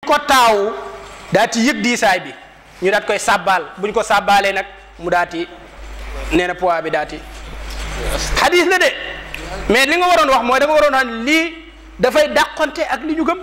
ko taawu daati yëg diisaay bi ñu daat koy sàbbaal buñ ko sàbbaalee nag mu daati nee na poids bi daati xadis la de mais li nga waroon wax mooy da nga waroon wax lii dafay dàqonte ak li ñu gëm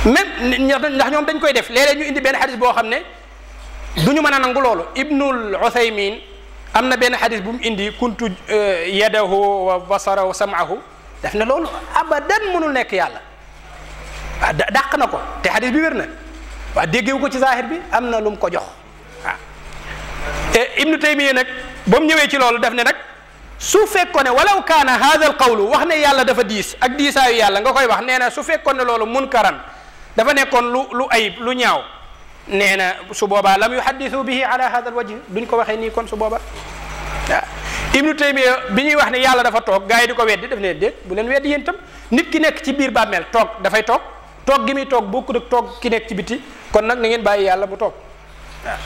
même ndax ñoom dañ koy def léeg-léeg ñu indi benn xadis boo xam ne du ñu mën a nangu loolu Ibnul Uthaymin am na benn xadis bu mu indi kuntu yadahu wa basara wa sam'ahu daf ne loolu abadan mënul nekk yàlla waaw dàq na ko te xadis bi wér na waaw déggewu ko ci zahir bi am na lu mu ko jox waaw Ibnu Taymiya nag ba mu ñëwee ci loolu daf ne nag su fekkoon ne walaw kaana hada al qawlu wax ne yàlla dafa diis ak diisaayu yàlla nga koy wax nee na su fekkoon ne loolu munkaran dafa nekkoon lu ayib lu ñaaw nee na su boobaa lam yuhaddisu bihi ala hada al wajh duñ ko waxee nii kon su boobaa waaw Ibnu Taymiya bi ñuy wax ne yàlla dafa toog gars yi di ko weddi daf ne déet bu leen weddi yéen itam nit ki nekk ci biir bàmmeel toog dafay toog toog gi muy toog bokkut ak toog ki nekk ci biti kon nag na ngeen bàyyi yàlla mu toog waaw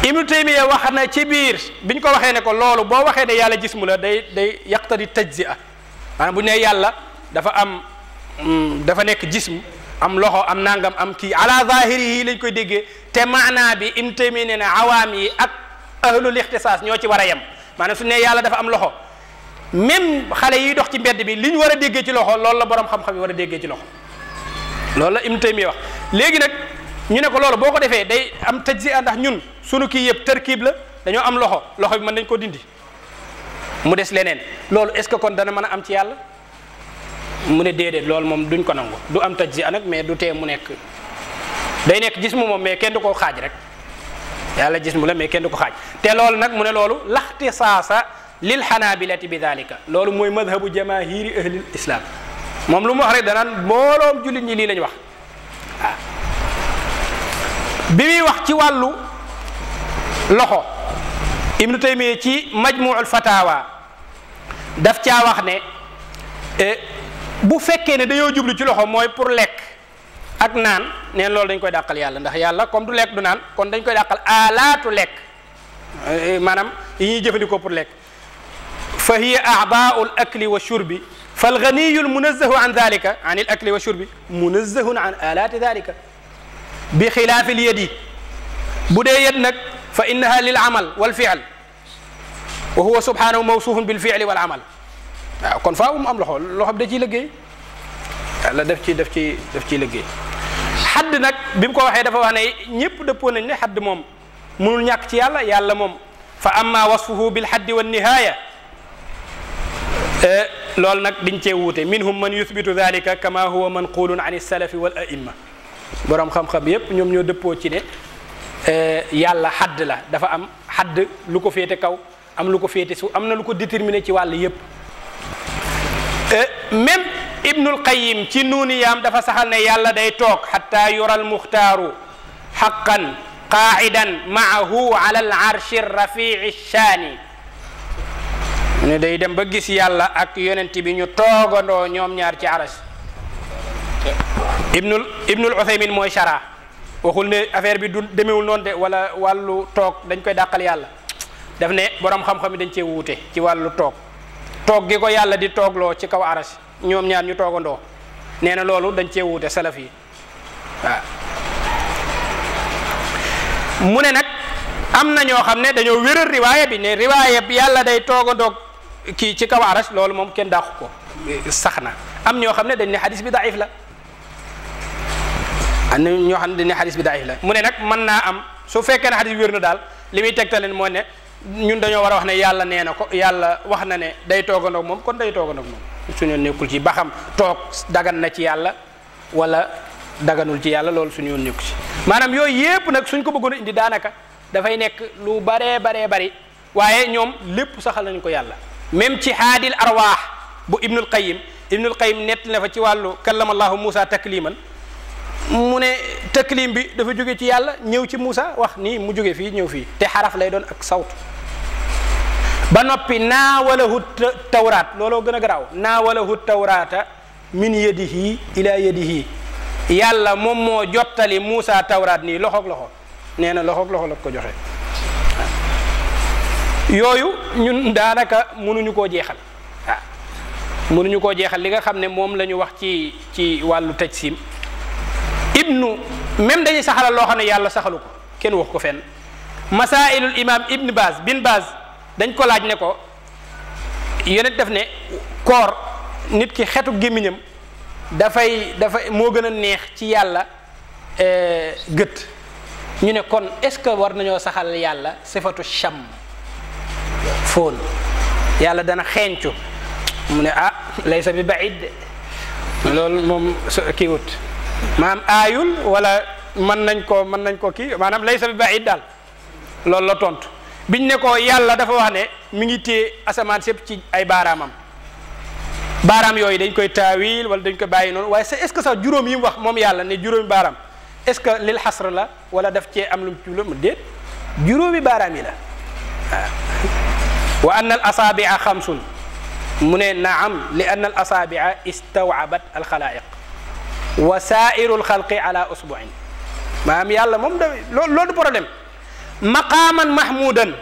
Ibnu Taymiya wax na ci biir biñ ko waxee ne ko loolu boo waxee ne yàlla jismu la day yaqtadi tajzia maanaam bu ne yàlla dafa nekk jism am loxo am nangam am kii ala zahiri yi lañ koy déggee te maanaa bi Ibnu Taymiya ne na awaam yi ak ahlul ixtisaas ñoo ci war a yem maanaam su ne yàlla dafa am loxo même xale yiy dox ci mbedd bi li ñu war a déggee ci loxo loolu la borom xam-xam yi war a déggee ci loxo loolu la Ibnu Taymiya wax léegi nag ñu ne ko loolu boo ko defee day am tajzia ndax ñun sunu kii yëpp tarkiib la dañoo am loxo bi mën nañ ko dindi mu des leneen loolu est-ce que kon dana mën a am ci yàlla mu ne déedéet loolu moom duñ ko nangu du am tajzia nag mais du tee mu nekk day nekk jismu moom mais kenn du ko xaaj rek yàlla jismu la mais kenn du ko xaaj te loolu nag mu ne loolu laxtisaasa lil xanaabilati bi dalika loolu mooy madhabu jamahiri ahlil islam moom lu mu wax rek danaan mbooloom jullit ñi lii lañ wax waaw bi muy wax ci wàllu loxo Ibnu Taymiya ci majmuul fatawa daf caa wax ne bu fekkee ne dañoo jublu ci loxo mooy pour lekk ak naan neen loolu dañ koy dàqal yàlla ndax yàlla comme du lekk du naan kon dañ koy dàqal alaatu lekk maanaam yi ñuy jëfandikoo pour lekk fa hiya a'baa'u al-akli wa shurbi fal ghaniyu al-munazzahu an dhalika an al-akli wa shurbi munazzahun an alaati dhalika bi xilaafi al-yadi bu dee yad nag fa innaha lil amal wal fi'l wa huwa subhanahu mawsuufun bil fi'li wal amal waaw kon faaw mu am loxo bi da ciy liggéey yàlla daf ciy liggéey xadd nag bi mu ko waxee dafa wax ne ñëpp dëppoo nañ ne xadd moom mënul ñàkk ci yàlla moom fa amma wasfuhu bil xaddi wan nihaaya loolu nag diñ cee wuute minhum man yuthbitu dhalika kama huwa manqulun an as-salafi wal a'imma borom xam-xam yépp ñoom ñoo dëppoo ci ne yàlla xadd la dafa am xadd lu ko féete kaw am lu ko féete su am na lu ko déterminé ci wàll yépp même Ibnul Qayyim ci nuuniyaam dafa saxal ne yàlla day toog xatta yura al muxtaaru xaqan qaa'idan maahu ala al arshi rafii shaani ne day dem ba gis yàlla ak yonent bi ñu toogandoo ñoom ñaar ci aras Ibnul Uthaymin mooy shara waxul ne affaire bi du demewul noonu de wala wàllu toog dañ koy dàqal yàlla daf ne borom xam-xam yi dañ cee wuute ci wàllu toog gi ko yàlla di toogloo ci kaw aras ñoom ñaar ñu toogandoo nee na loolu dañ cee wuute salaf yi waaw mu ne nag am na ñoo xam ne dañoo wéral riwaaya bi ne riwaaya bi yàlla day toogandoo kii ci kaw aras loolu moom kenn dàqu ko sax na am ñoo xam ne dañ ne xadis bi daif la am na ñoo xam ne dañ ne xadis bi daif la mu ne nag mën naa am su fekkee ne xadis bi wér na daal li muy tegtaleen mooy ne ñun dañoo war a wax ne yàlla nee na ko yàlla wax na ne day toogandoog moom kon day toogandoog moom suñu nekkul ci ba xam toog dagan na ci yàlla wala daganul ci yàlla loolu suñu yoon nekku ci maanaam yooyu yépp nag suñ ko bëggoon a indi daanaka dafay nekk lu baree bari waaye ñoom lépp saxal nañ ko yàlla même ci haadil arwaax bu Ibnul Qayyim nett na fa ci wàllu kallamallahu Musa takliman mu ne taklim bi dafa jóge ci yàlla ñëw ci Musa wax nii mu jóge fii ñëw fii te xaraf lay doon ak sawtu ba noppi naawalahu tawraat looloo gën a garaaw naawalahu tawraata min yadihi ila yadihi yàlla moom moo jottali Musa tawraat nii loxoog loxo nee na loxoog loxo la ko joxe yooyu ñun daanaka mënuñu koo jeexal waaw mënuñu koo jeexal li nga xam ne moom la ñu wax ci wàllu tajsim ibnu même dañuy saxalal loo xam ne yàlla saxalu ko kenn wax ko fenn masailul imam ibn Baz dañ ko laaj ne ko yonent def ne koor nit ki xetu gémmiñam dafay moo gën a neex ci yàlla gët ñu ne kon est-ce que war nañoo saxal yàlla sifatu sham foon yàlla dana xeeñcu mu ne laysa bi baid de loolu moom kii wut maanaam aayul wala mën nañ ko kii maanaam laysa bi baid daal loolu la tontu biñ ne ko yàlla dafa wax ne mi ngi téye asamaan sépp ci ay baaraamam baaraam yooyu dañ koy taawil wala dañ koy bàyyi noonu waaye c'est est-ce que sax juróom yi mu wax moom yàlla ne juróomi baaraam est-ce que lil xasr la wala daf cee am lu mu ci mu déet juróomi baaraam yi la wa anna al asaabi'a xamsun mu ne naam li anna al asaabi'a istaw'abat al xalaa'iq wa saa'iru al xalqi ala usbu'in maanaam yàlla moom da loolu du problème maqaaman mahmudan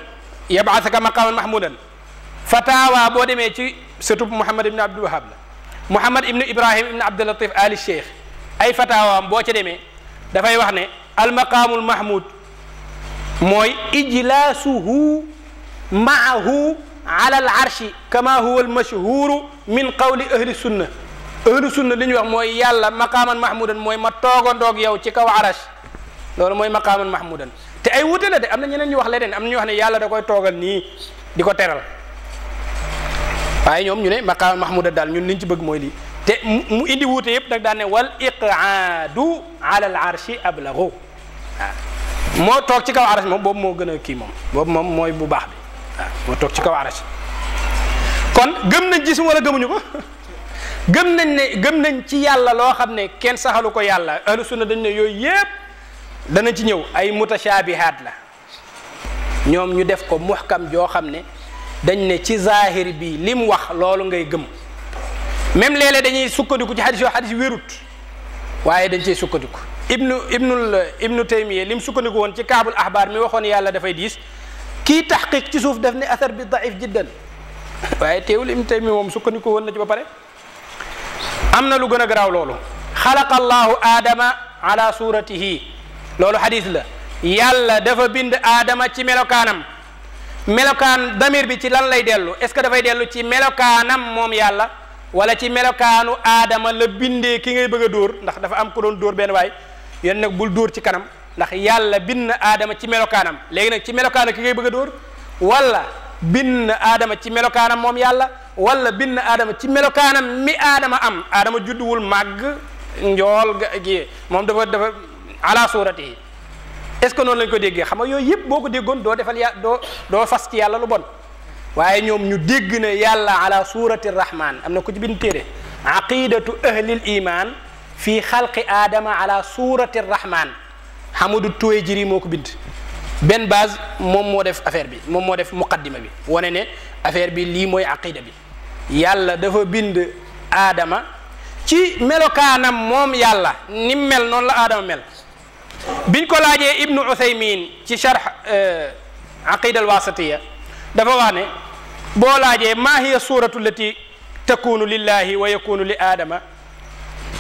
yab'athaka maqaaman mahmudan fatawa boo demee ci sëtub Muhammad ibn Abdul Wahhab la Muhammad ibn Ibrahim ibn Abdul Latif Ali Cheikh ay fatawaam boo ca demee dafay wax ne al maqaamul mahmud mooy ijlaasuhu maahu ala al arshi kama huwa al mashhuru min qawli ahli sunna li ñuy wax mooy yàlla maqaaman mahmudan mooy ma toogandoog yow ci kaw arash loolu mooy maqaaman mahmudan te ay wute la de am na ñeneen ñu wax leneen am na ñu wax ne yàlla da koy toogal nii di ko teral waaye ñoom ñu ne maqaaman mahmudan daal ñun liñ ci bëgg mooy lii te mu indi wuute yëpp nag daan ne wal iqaadu ala al arshi ablagu waaw moo toog ci kaw arash moom boobu moo gën a kii moom boobu moom mooy bu baax bi waaw moo toog ci kaw arash kon gëm nañ gis wala gëmuñu ko gëm nañ ci yàlla loo xam ne kenn saxalu ko yàlla ahlu sunna dañ ne yooyu yëpp dana ci ñëw ay mutashaabihaat la ñoom ñu def ko muhkam joo xam ne dañ ne ci zahir bi li mu wax loolu ngay gëm même léeg-léeg dañuy sukkandiku ci xadis yoo xadis wérut waaye dañ cey sukkandiku ibnu Taymiya li mu sukkandiku woon ci kaabul ahbaar mi waxoon yàlla dafay diis kii taxqiq ci suuf def ne athar bi daif jiddan waaye teewul ibnu Taymiya moom sukkandiku woon na ci ba pare am na lu gën a garaaw loolu xalaqa allahu aadama ala suratihi loolu xadis la yàlla dafa bind aadama ci melokaanam melokaan damir bi ci lan lay dellu est-ce que dafay dellu ci melokaanam moom yàlla wala ci melokaanu aadama la bindee ki ngay bëgg a dóor ndax dafa am ko doon dóor benn waay yéen nag bul dóor ci kanam ndax yàlla bind aadama ci melokaanam léegi nag ci melokaanu ki ngay bëgg a dóor wala bind aadama ci melokaanam moom yàlla wala bind aadama ci melokaanam mi aadama am aadama judduwul màgg njool gi moom dafa ala suratihi est-ce que noonu lañ ko déggee xam nga yooyu yëpp boo ko déggoon doo defal doo fas ci yàlla lu bon waaye ñoom ñu dégg ne yàlla ala surati rahman am na ku ci bind téere aqidatu ahlil iman fi xalqi aadama ala surati rahman Hamadu Tuwayjiri moo ko bind benn base moom moo def affaire bi moom moo def muqaddima bi wane ne affaire bi lii mooy aqida bi yàlla dafa bind aadama ci melokaanam moom yàlla ni mel noonu la aadama mel biñ ko laajee ibnu Uthaymin ci sharh aqida al wasatiya dafa wax ne boo laajee maa hiya suratu lati takunu lillahi wa yakunu li aadama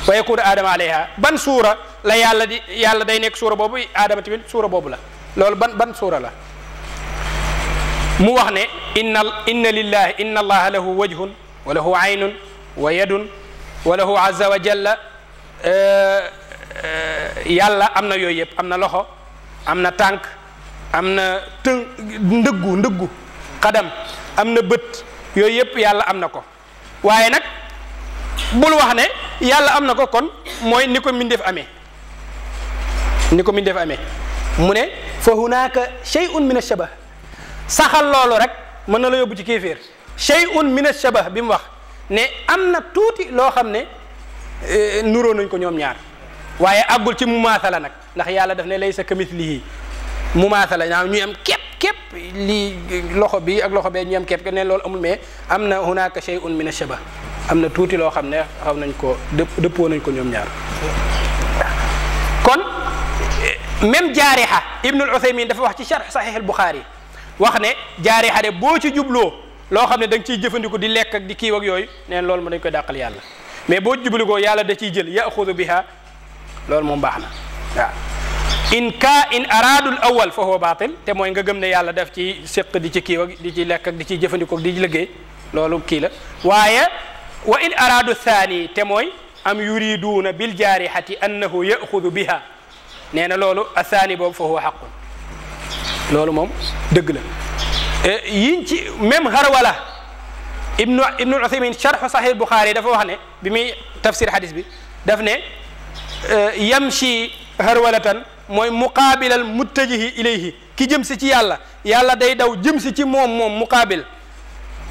wa yakunu aadama alayha ban suura la yàlla day nekk suura boobu aadama tamit suura boobu la loolu ban suura la mu wax ne inna lillahi inna allaha lahu wajhun wa lahu aynun wa yadun wa lahu azza wa jalla yàlla am na yooyu yëpp am na loxo am na tànk am na ndëggu xadam am na bët yooyu yëpp yàlla am na ko waaye nag bul wax ne yàlla am na ko kon mooy ni ko mindeef amee mu ne fa hunaka shay'un min ash-shabah saxal loolu rek mën na la yóbbu ci kéeféer shay'un min ash-shabah bi mu wax ne am na tuuti loo xam ne nuroo nañ ko ñoom ñaar waaye àggul ci mumaathala nag ndax yàlla daf ne laysa kamithlihi mumaathala ñaaw ñuy am képp lii loxo bi ak loxo bee ñu am képp ne loolu amul mais am na hunaka shay'un min ash-shabah am na tuuti loo xam ne xaw nañ ko dëppoo nañ ko ñoom ñaar kon même jaariha ibnul Uthaymin dafa wax ci sharh sahih al Bukhari wax ne jaariha de boo ci jubloo loo xam ne da nga ciy jëfandiku di lekk ak di kiiw ak yooyu neen loolu moom dañ koy dàqal yàlla mais boo jublikoo yàlla da ciy jël yaxudu biha loolu moom baax na waaw in araadul awal fa huwa baatil te mooy nga gëm ne yàlla daf ci séq di ci kiiw ak di ci lekk ak di ciy jëfandikoo ak di ci liggéey loolu kii la waaye wa in araadu thani te mooy am yuriduuna bil jaarihati annahu yaxudu biha nee na loolu athani boobu fa huwa xaqun loolu moom dëgg la yiñ ci même harwala ibnu uthaymin sharh sahih bukhari dafa wax ne bi muy tafsir hadis bi daf ne yamshi harwalatan mooy muqaabilal muttajihi ilayhi ki jëm si ci yàlla yàlla day daw jëm si ci moom muqaabil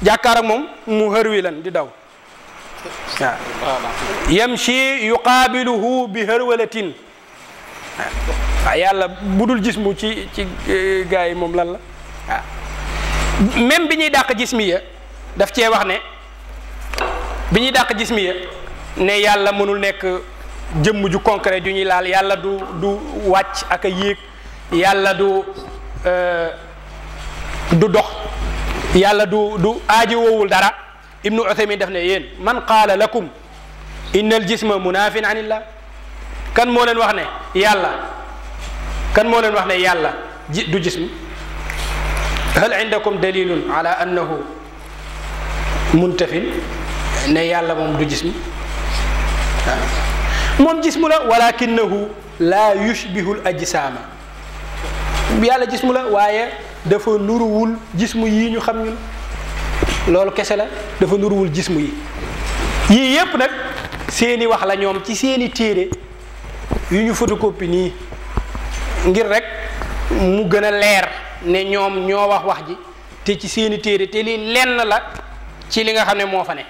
jàkkaar ak moom mu harwilan di daw waaw yamshi yuqaabiluhu bi harwalatin waaw yàlla budul jismu ci gaa yi moom lan la waaw même bi ñuy dàq jismiya daf cee wax ne bi ñuy dàq jismiya ne yàlla mënul nekk jëmm ju concret ju ñuy laal yàlla du wàcc ak a yéeg yàlla du dox yàlla du aaji woowul dara ibnu uthaymin daf ne yéen man qaala lakum inna al jisma munaafin anillah kan moo leen wax ne yàlla du jism hal indakum dalilun ala annahu muntafin ne yàlla moom du jism moom jismu la walakinahu la yushbihu al ajsaama yàlla jismu la waaye dafa nuruwul jismu yii ñu xam ñun loolu kese la dafa nuruwul jismu yi yii yépp nag seeni wax la ñoom ci seeni téere yu ñu photocopie nii ngir rek mu gën a leer ne ñoom ñoo wax ji te ci seeni téere te lii lenn la ci li nga xam ne moo fa ne